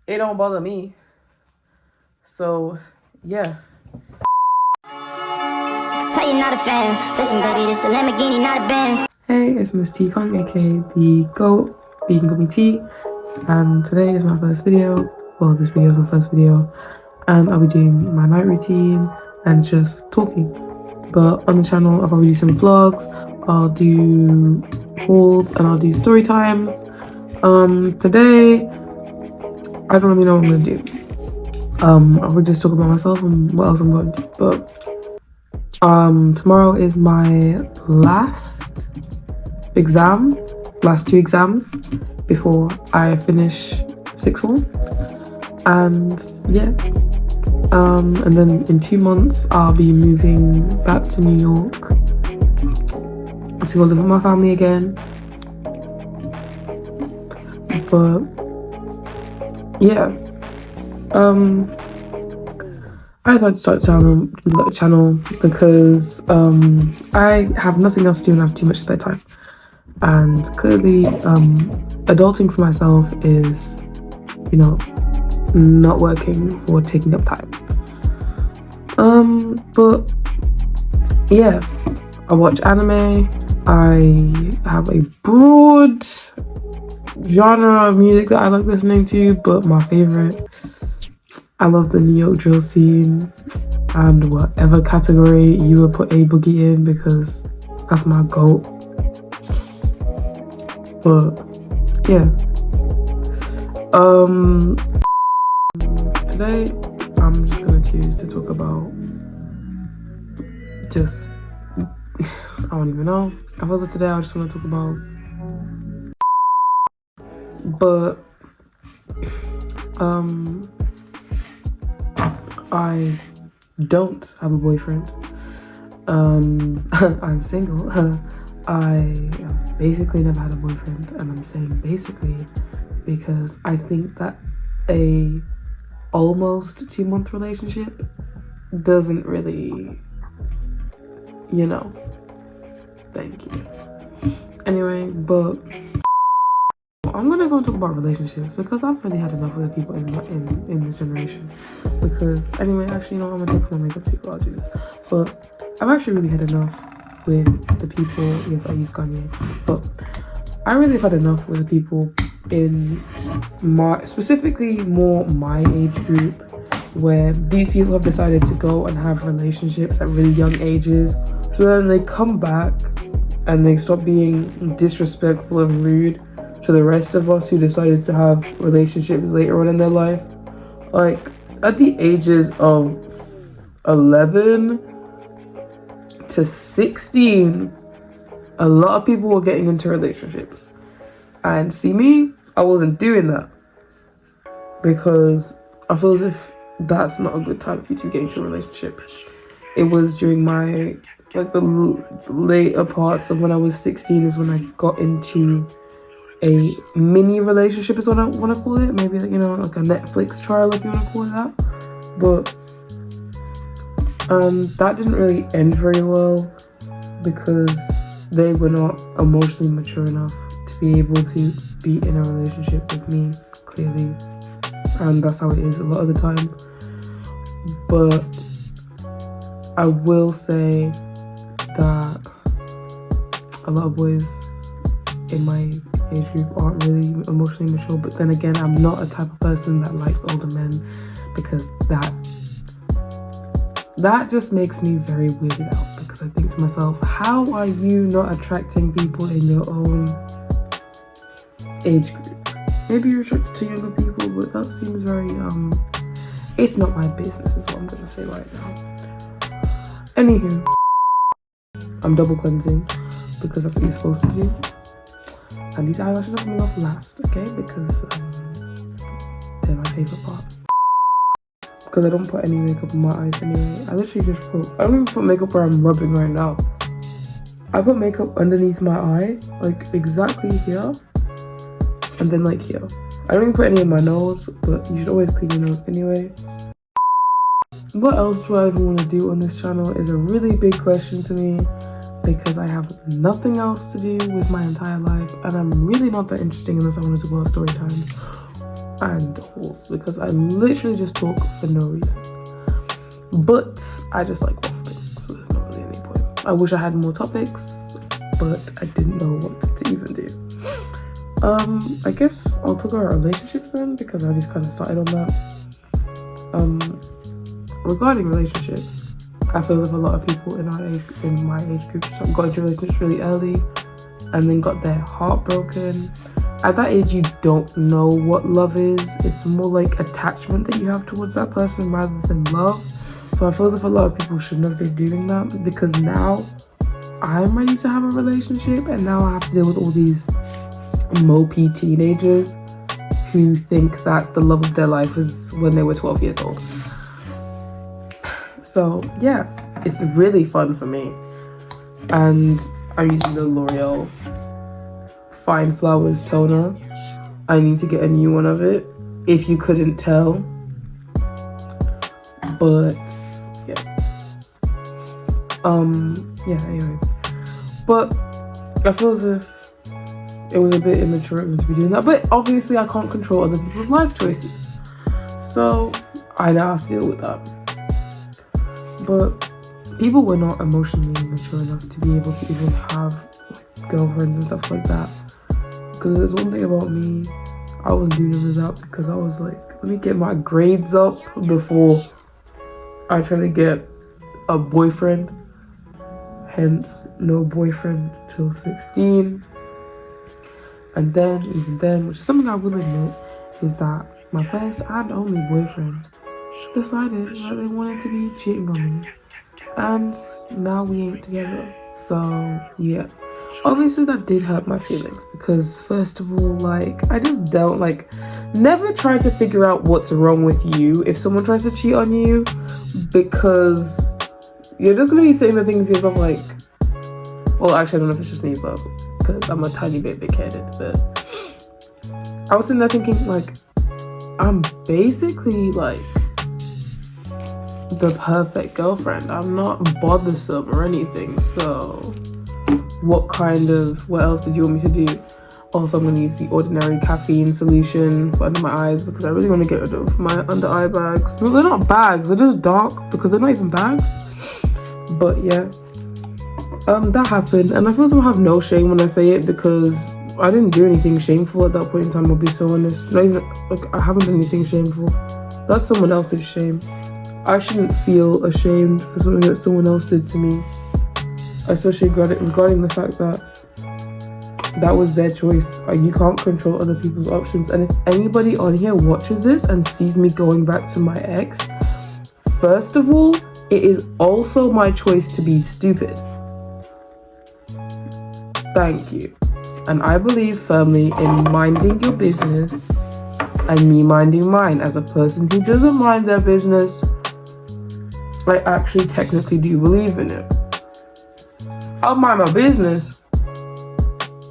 it don't bother me. So yeah. Tell you not a fan. Listen, baby, this a Lamborghini, not a Benz. Hey, it's Ms.TeeKong, aka the GOAT, vegan gummy tea, and today is my first video. Well, this video is my first video, and I'll be doing my night routine and just talking. But on the channel, I'll probably do some vlogs, I'll do hauls, and I'll do story times. Today, I don't really know what I'm gonna do. I will just talk about myself and what else I'm going to. But tomorrow is my last two exams before I finish sixth form. And yeah, and then in 2 months I'll be moving back to New York to go live with my family again. But yeah, I decided to start a channel because I have nothing else to do and I have too much spare time. And clearly, adulting for myself is, you know, not working for taking up time. But yeah, I watch anime. I have a broad genre of music that I like listening to, but my favorite, I love the New York drill scene and whatever category you would put a boogie in, because that's my goat. But yeah, today I'm just gonna choose to talk about just I don't even know. I feel like today I just want to talk about, but I don't have a boyfriend. I'm single. I basically never had a boyfriend, and I'm saying basically because I think that a almost 2-month relationship doesn't really, you know. Thank you. Anyway, but I'm gonna go talk about relationships because I've really had enough of the people in this generation. Because anyway, actually, you know, I'm gonna take my makeup too. I'll do this. But I've actually really had enough with the people. Yes, I use Kanye, but I really have had enough with the people in specifically more my age group, where these people have decided to go and have relationships at really young ages. So then they come back and they stop being disrespectful and rude to the rest of us who decided to have relationships later on in their life. Like at the ages of 11 to 16, a lot of people were getting into relationships. And see me, I wasn't doing that because I feel as if that's not a good time for you to get into a relationship. It was during my, like the later parts of when I was 16 is when I got into a mini relationship is what I want to call it. Maybe, you know, like a Netflix trial if you want to call it that. But that didn't really end very well because they were not emotionally mature enough to be able to be in a relationship with me, clearly. And that's how it is a lot of the time. But I will say that a lot of boys in my age group aren't really emotionally mature. But then again, I'm not a type of person that likes older men, because that just makes me very weirded out, because I think to myself, how are you not attracting people in your own age group? Maybe you're attracted to younger people, but that seems very it's not my business is what I'm gonna say right now. Anywho, I'm double cleansing because that's what you're supposed to do. And these eyelashes are coming off last, okay? Because they're my favorite part. Because I don't put any makeup on my eyes anyway. I literally just I don't even put makeup where I'm rubbing right now. I put makeup underneath my eye, like exactly here, and then like here. I don't even put any in my nose, but you should always clean your nose anyway. What else do I even want to do on this channel is a really big question to me, because I have nothing else to do with my entire life, and I'm really not that interesting unless I want to talk about story times. and horse, because I literally just talk for no reason. But I just like waffling, so there's not really any point. I wish I had more topics, but I didn't know what to even do. I guess I'll talk about relationships then, because I just kind of started on that. Regarding relationships, I feel as if a lot of people in my age group got into relationships really early and then got their heart broken. At that age, you don't know what love is. It's more like attachment that you have towards that person rather than love. So I feel as if a lot of people shouldn't have been doing that, because now I'm ready to have a relationship, and now I have to deal with all these mopey teenagers who think that the love of their life is when they were 12 years old. So yeah, it's really fun for me. And I'm using the L'Oreal Fine Flowers toner. I need to get a new one of it, if you couldn't tell. But yeah. Yeah, anyway. But I feel as if it was a bit immature of me to be doing that. But obviously I can't control other people's life choices, so I now have to deal with that. But people were not emotionally mature enough to be able to even have like girlfriends and stuff like that. Because there's one thing about me, I was doing that because I was like, let me get my grades up before I try to get a boyfriend. Hence, no boyfriend till 16. And then, even then, which is something I will admit, is that my first and only boyfriend decided that they wanted to be cheating on me. And now we ain't together. So, yeah. Obviously, that did hurt my feelings, because first of all, like, I just don't, like, never try to figure out what's wrong with you if someone tries to cheat on you, because you're just gonna be sitting there thinking to yourself, like, well, actually, I don't know if it's just me, but because I'm a tiny bit big-headed, but I was sitting there thinking, like, I'm basically, like, the perfect girlfriend. I'm not bothersome or anything, so what else did you want me to do? Also, I'm gonna use the ordinary caffeine solution for under my eyes, because I really want to get rid of my under eye bags. No, they're not bags, they're just dark, because they're not even bags. But yeah, that happened, and I feel like I have no shame when I say it, because I didn't do anything shameful at that point in time, I'll be so honest. Not even, like, I haven't done anything shameful. That's someone else's shame. I shouldn't feel ashamed for something that someone else did to me, especially regarding the fact that that was their choice. Like, you can't control other people's options. And if anybody on here watches this and sees me going back to my ex, first of all, it is also my choice to be stupid. Thank you. And I believe firmly in minding your business and me minding mine. As a person who doesn't mind their business, I actually technically do believe in it. I'll mind my business,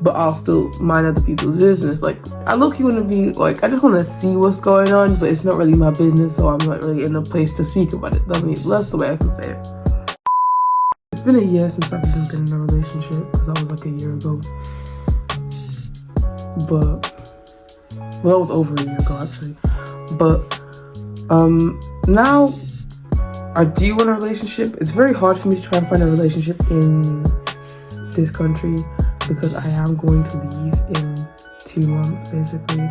but I'll still mind other people's business. Like, I low-key want to be, like, I just want to see what's going on, but it's not really my business, so I'm not really in a place to speak about it. That's the way I can say it. It's been a year since I've been in a relationship, because that was like a year ago. But, well, that was over a year ago, actually. But, now I do want a relationship. It's very hard for me to try and find a relationship in this country, because I am going to leave in 2 months, basically.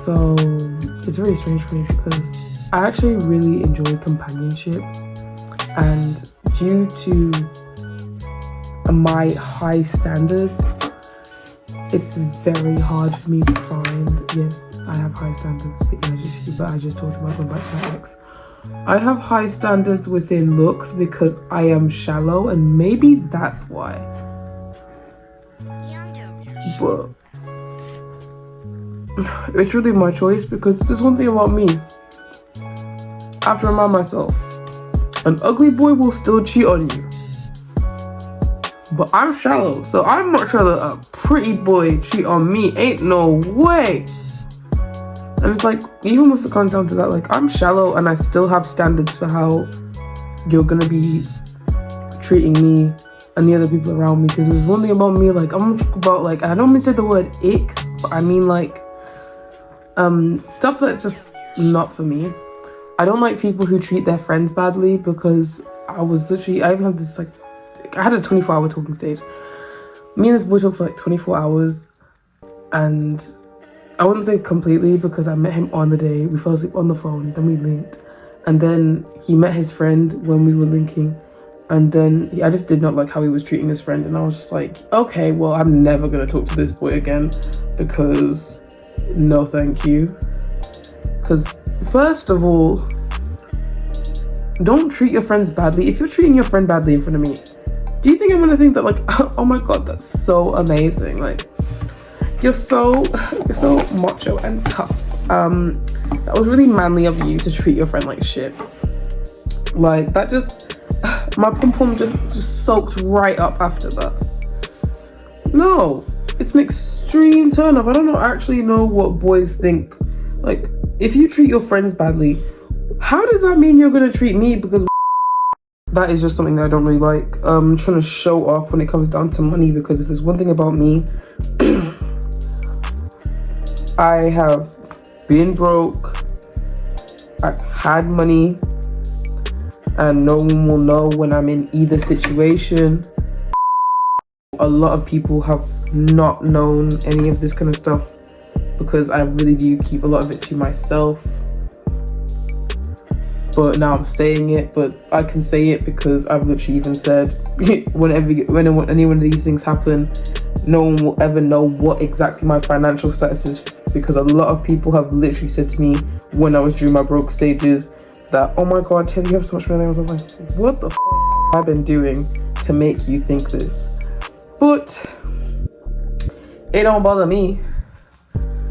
So it's very strange for me, because I actually really enjoy companionship, and due to my high standards, it's very hard for me to find. Yes, I have high standards, but I just talked about going back to my ex. I have high standards within looks because I am shallow, and maybe that's why. Yondo. But it's really my choice, because there's one thing about me. I have to remind myself, an ugly boy will still cheat on you. But I'm shallow, so I'm not sure that a pretty boy cheat on me. Ain't no way. And it's like, even if it comes down to that, like, I'm shallow and I still have standards for how you're gonna be treating me and the other people around me. Because there's one thing about me, like, I'm about, like, I don't mean to say the word ick, but I mean, like, Stuff that's just not for me. I don't like people who treat their friends badly, because I even had this, like, I had a 24-hour talking stage. Me and this boy talked for like 24 hours, and I wouldn't say completely, because I met him on the day, we fell asleep on the phone, then we linked, and then he met his friend when we were linking, and then I just did not like how he was treating his friend, and I was just like, okay, well, I'm never gonna talk to this boy again, because no thank you. Because first of all, don't treat your friends badly. If you're treating your friend badly in front of me, do you think I'm gonna think that, like, oh my god, that's so amazing, like, you're so macho and tough. That was really manly of you to treat your friend like shit. Like, that just, my pom-pom just soaked right up after that. No, it's an extreme turn off. I don't actually know what boys think. Like, if you treat your friends badly, how does that mean you're gonna treat me? Because that is just something that I don't really like. Trying to show off when it comes down to money, because if there's one thing about me, I have been broke, I've had money, and no one will know when I'm in either situation. A lot of people have not known any of this kind of stuff, because I really do keep a lot of it to myself. But now I'm saying it, but I can say it because I've literally even said, when any one of these things happen, no one will ever know what exactly my financial status is, because a lot of people have literally said to me when I was during my broke stages that, oh my god, Taylor, you have so much money. I was like, what the f have I been doing to make you think this? But it don't bother me.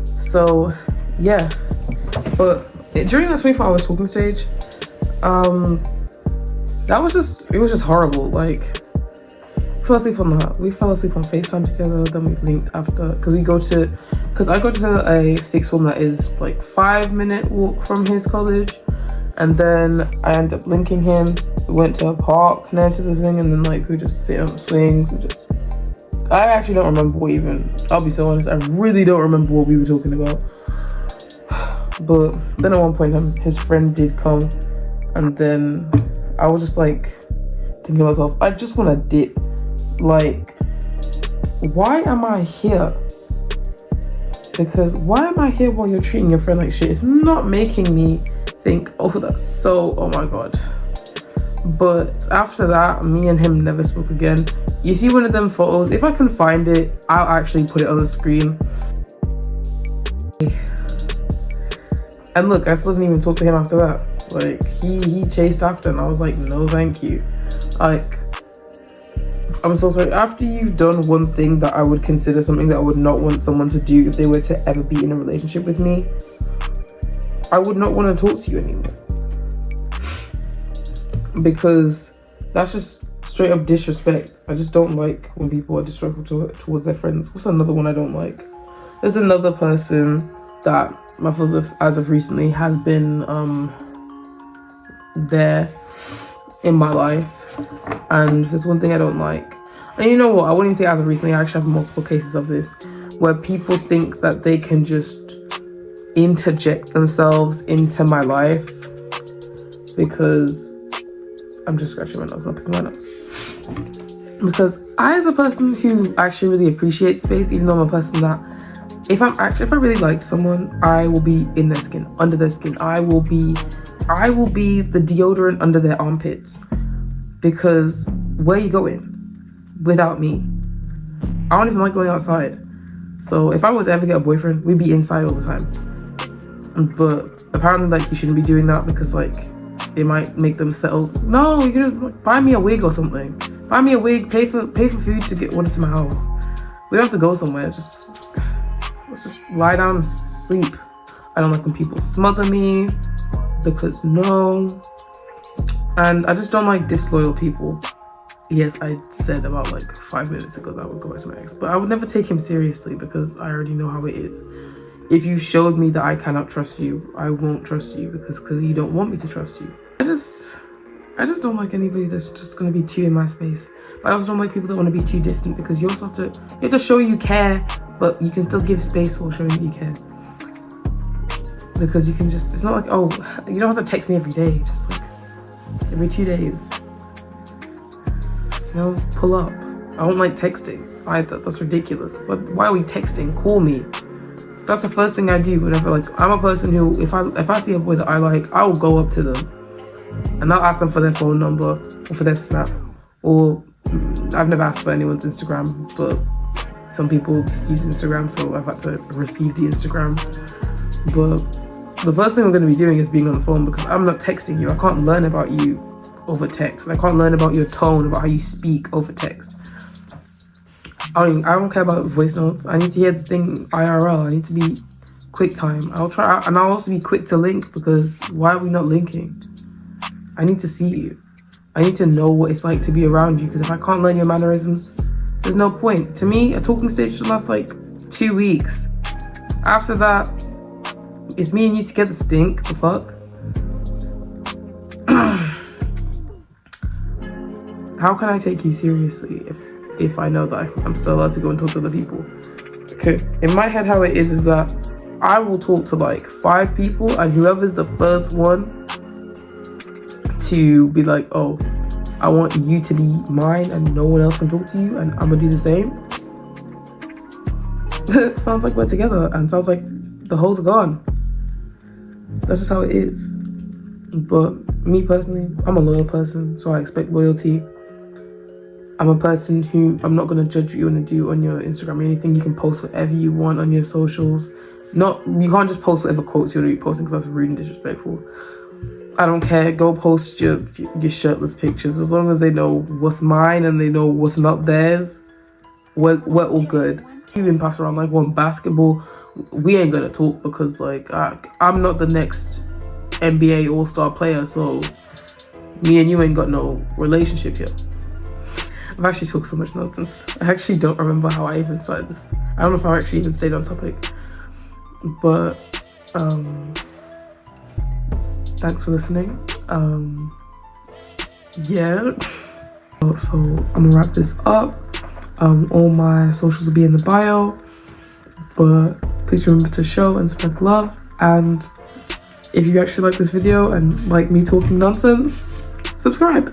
So yeah, but during that 24-hour talking stage, it was just horrible. Like, we fell asleep on FaceTime together, then we linked after, because I go to a sixth form that is like 5-minute walk from his college, and then I ended up linking him. We went to a park near to the thing, and then like we just sit on the swings and just, I actually don't remember I'll be so honest, I really don't remember what we were talking about. But then at one point his friend did come, and then I was just like thinking to myself, I just want to dip. Like, why am I here? Because why am I here while you're treating your friend like shit? It's not making me think, oh, that's so, oh my god. But after that, me and him never spoke again. You see one of them photos, if I can find it, I'll actually put it on the screen. And look, I still didn't even talk to him after that. Like, he chased after, and I was like, no thank you. Like, I'm so sorry. After you've done one thing that I would consider something that I would not want someone to do if they were to ever be in a relationship with me, I would not want to talk to you anymore. Because that's just straight up disrespect. I just don't like when people are disrespectful towards their friends. What's another one I don't like? There's another person that as of recently has been there in my life, and there's one thing I don't like. And you know what, I wouldn't even say as of recently, I actually have multiple cases of this, where people think that they can just interject themselves into my life, because I'm just scratching my nose, not picking my nose. Because I, as a person who actually really appreciates space, even though I'm a person that if I really like someone, I will be in their skin, under their skin. I will be the deodorant under their armpits. Because where you going without me? I don't even like going outside. So if I was to ever get a boyfriend, we'd be inside all the time. But apparently, like, you shouldn't be doing that, because like it might make them settle. No, you can just buy me a wig or something. Buy me a wig, pay for food to get ordered to my house. We don't have to go somewhere. Let's just lie down and sleep. I don't like when people smother me, because no. And I just don't like disloyal people. Yes, I said about like 5 minutes ago that I would go back to my ex, but I would never take him seriously, because I already know how it is. If you showed me that I cannot trust you, I won't trust you, because clearly you don't want me to trust you. I just don't like anybody that's just gonna be too in my space. But I also don't like people that want to be too distant, because you also have to show you care, but you can still give space while showing that you care. because you can just, it's not like, oh, you don't have to text me every day, just like every 2 days, you know, pull up. I don't like texting either. That's ridiculous. But why are we texting? Call me. That's the first thing I do whenever, like, I'm a person who, if I see a boy that I like, I will go up to them and I'll ask them for their phone number or for their Snap, or I've never asked for anyone's Instagram, but some people just use Instagram, so I've had to receive the Instagram. But the first thing I'm going to be doing is being on the phone, because I'm not texting you. I can't learn about you over text. I can't learn about your tone, about how you speak over text. I don't care about voice notes. I need to hear the thing IRL. I need to be quick time. I'll try, and I'll also be quick to link, because why are we not linking? I need to see you. I need to know what it's like to be around you, because if I can't learn your mannerisms, there's no point. To me, a talking stage should last like 2 weeks. After that, it's me and you together, stink. The fuck? How can I take you seriously if I know that I'm still allowed to go and talk to other people? Okay, in my head how it is that I will talk to like 5 people, and whoever's the first one to be like, oh, I want you to be mine and no one else can talk to you, and I'm gonna do the same. Sounds like we're together, and sounds like the hoes are gone. That's just how it is. But me personally, I'm a loyal person, so I expect loyalty. I'm a person who, I'm not going to judge what you want to do on your Instagram or anything. You can post whatever you want on your socials. You can't just post whatever quotes you want to be posting, because that's rude and disrespectful. I don't care. Go post your shirtless pictures. As long as they know what's mine and they know what's not theirs, we're all good. Even pass around like one basketball, we ain't going to talk, because like I'm not the next NBA all-star player, so me and you ain't got no relationship here. I've actually talked so much nonsense. I actually don't remember how I even started this. I don't know if I actually even stayed on topic. But thanks for listening. Yeah. So I'm gonna wrap this up. All my socials will be in the bio. But please remember to show and spread love. And if you actually like this video and like me talking nonsense, subscribe.